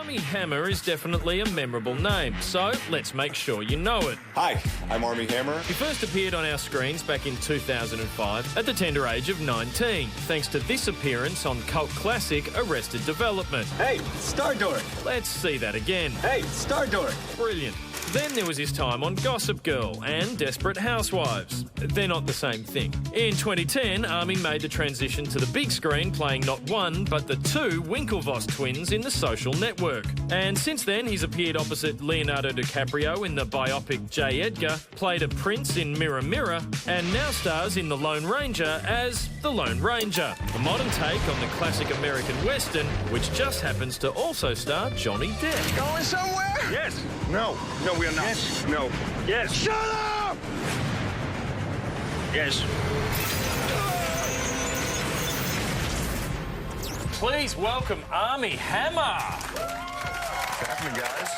Armie Hammer is definitely a memorable name, so let's make sure you know it. Hi, I'm Armie Hammer. He first appeared on our screens back in 2005 at the tender age of 19, thanks to this appearance on cult classic Arrested Development. Hey, Star Dork. Let's see that again. Hey, Star Dork. Brilliant. Then there was his time on Gossip Girl and Desperate Housewives. They're not the same thing. In 2010, Armie made the transition to the big screen, playing not one, but the two Winklevoss twins in The Social Network. And since then, he's appeared opposite Leonardo DiCaprio in the biopic J. Edgar, played a prince in Mirror Mirror, and now stars in The Lone Ranger as the Lone Ranger, a modern take on the classic American Western, which just happens to also star Johnny Depp. Going somewhere? Yes. No, we are not. Yes. No. Yes. Shut up! Yes. Please welcome Armie Hammer. What's happening, guys?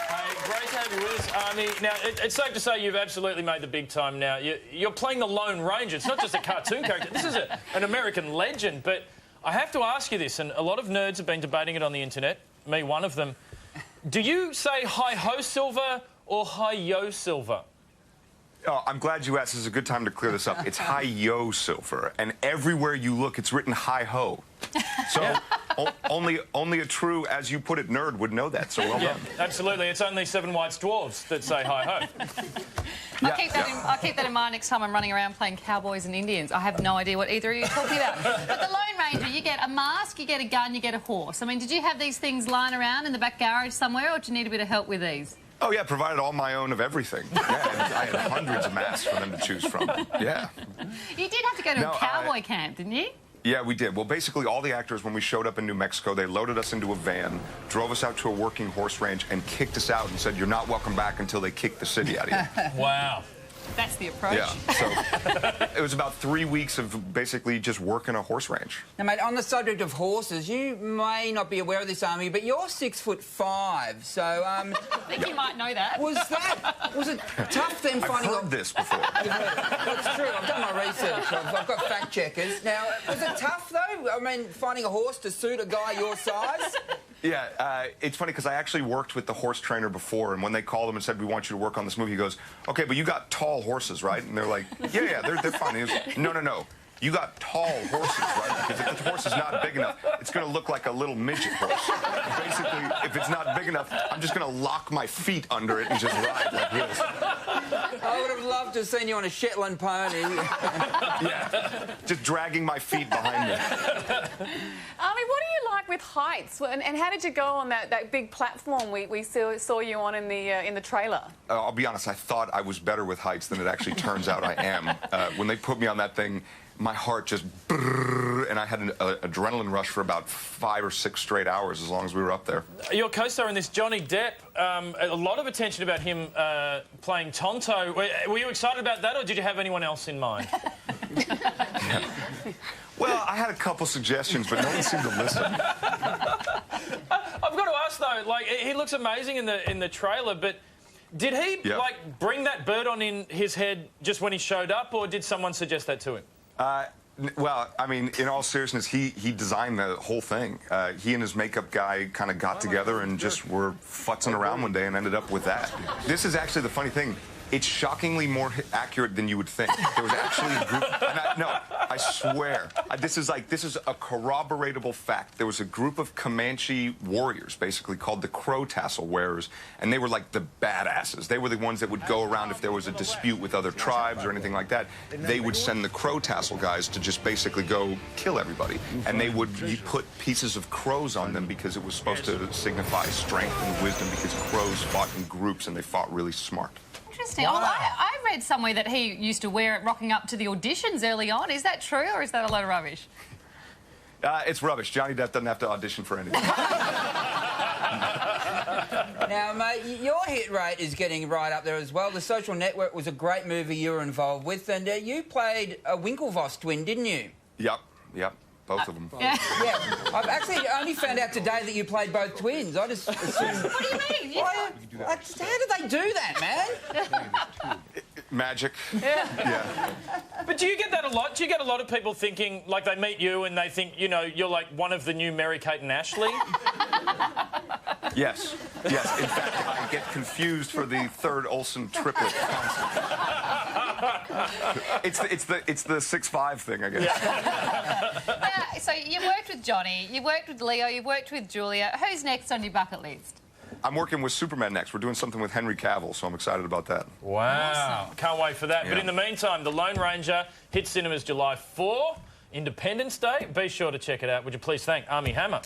Hey, great to have you with us, Armie. Now, it's safe to say you've absolutely made the big time now. You're playing the Lone Ranger. It's not just a cartoon character. This is an American legend. But I have to ask you this, and a lot of nerds have been debating it on the internet, me one of them. Do you say hi-ho, Silver, or hi-yo, Silver? Oh, I'm glad you asked. This is a good time to clear this up. It's hi-yo, Silver, and everywhere you look, it's written hi-ho. So only a true, as you put it, nerd would know that. So well done. Absolutely. It's only 7 white dwarves that say hi-ho. I'll keep that in mind next time I'm running around playing cowboys and Indians. I have no idea what either of you are talking about. But the Lone Ranger, you get a mask, you get a gun, you get a horse. I mean, did you have these things lying around in the back garage somewhere, or do you need a bit of help with these? Oh, yeah, provided all my own of everything. Yeah, I had hundreds of masks for them to choose from. Yeah. You did have to go to a cowboy camp, didn't you? Yeah, we did. Well, basically, all the actors, when we showed up in New Mexico, they loaded us into a van, drove us out to a working horse ranch, and kicked us out and said, "You're not welcome back until they kick the city out of you." Wow. That's the approach. Yeah, so it was about 3 weeks of basically just working a horse ranch. Now, mate, on the subject of horses, you may not be aware of this, Armie, but you're 6'5", so I think you might know that. was it tough then finding? I've heard this before. That's true. I've done my research. I've got fact checkers. Now, was it tough though? I mean, finding a horse to suit a guy your size. Yeah, it's funny because I actually worked with the horse trainer before, and when they called him and said, "We want you to work on this movie," he goes, "Okay, but you got tall horses, right?" And they're like, yeah, they're fine. And he goes, no. You got tall horses, right? Because if the horse is not big enough, it's going to look like a little midget horse. Basically, if it's not big enough, I'm just going to lock my feet under it and just ride like this. I would have loved to have seen you on a Shetland pony. Yeah, just dragging my feet behind me. Armie, what do you like with heights? And how did you go on that big platform we saw you on in the trailer? I'll be honest, I thought I was better with heights than it actually turns out I am. When they put me on that thing, my heart just brrrr, and I had an adrenaline rush for about 5 or 6 straight hours as long as we were up there. Your co-star in this, Johnny Depp, a lot of attention about him playing Tonto. Were you excited about that, or did you have anyone else in mind? Yeah. Well, I had a couple suggestions, but no one seemed to listen. I've got to ask, though, like, he looks amazing in the trailer, but did he, like, bring that bird on in his head just when he showed up, or did someone suggest that to him? Well, I mean, in all seriousness, he designed the whole thing. He and his makeup guy kind of got together and just were futzing around one day and ended up with that. This is actually the funny thing. It's shockingly more accurate than you would think. There was actually a group, and I swear, this is a corroboratable fact. There was a group of Comanche warriors, basically called the Crow Tassel Wearers, and they were like the badasses. They were the ones that would go around if there was a dispute with other tribes or anything like that. They would send the Crow Tassel guys to just basically go kill everybody, and they would put pieces of crows on them because it was supposed to signify strength and wisdom, because crows fought in groups and they fought really smart. Interesting. Wow. I read somewhere that he used to wear it rocking up to the auditions early on. Is that true, or is that a load of rubbish? It's rubbish. Johnny Depp doesn't have to audition for anything. Now, mate, your hit rate is getting right up there as well. The Social Network was a great movie you were involved with, and you played a Winklevoss twin, didn't you? Yep. Both of them. Yeah. I've actually only found out today that you played both twins. I just assumed... What do you mean? How did they do that, man? Magic. Yeah. But do you get that a lot? Do you get a lot of people thinking, like, they meet you and they think, you know, you're like one of the new Mary-Kate and Ashley? Yes. Yes. In fact, I get confused for the third Olsen triplet constantly. It's the 6'5" thing, I guess. So you worked with Johnny, you worked with Leo, you worked with Julia. Who's next on your bucket list? I'm working with Superman next. We're doing something with Henry Cavill, so I'm excited about that. Wow. Awesome. Can't wait for that. Yeah. But in the meantime, The Lone Ranger hits cinemas July 4, Independence Day. Be sure to check it out. Would you please thank Armie Hammer?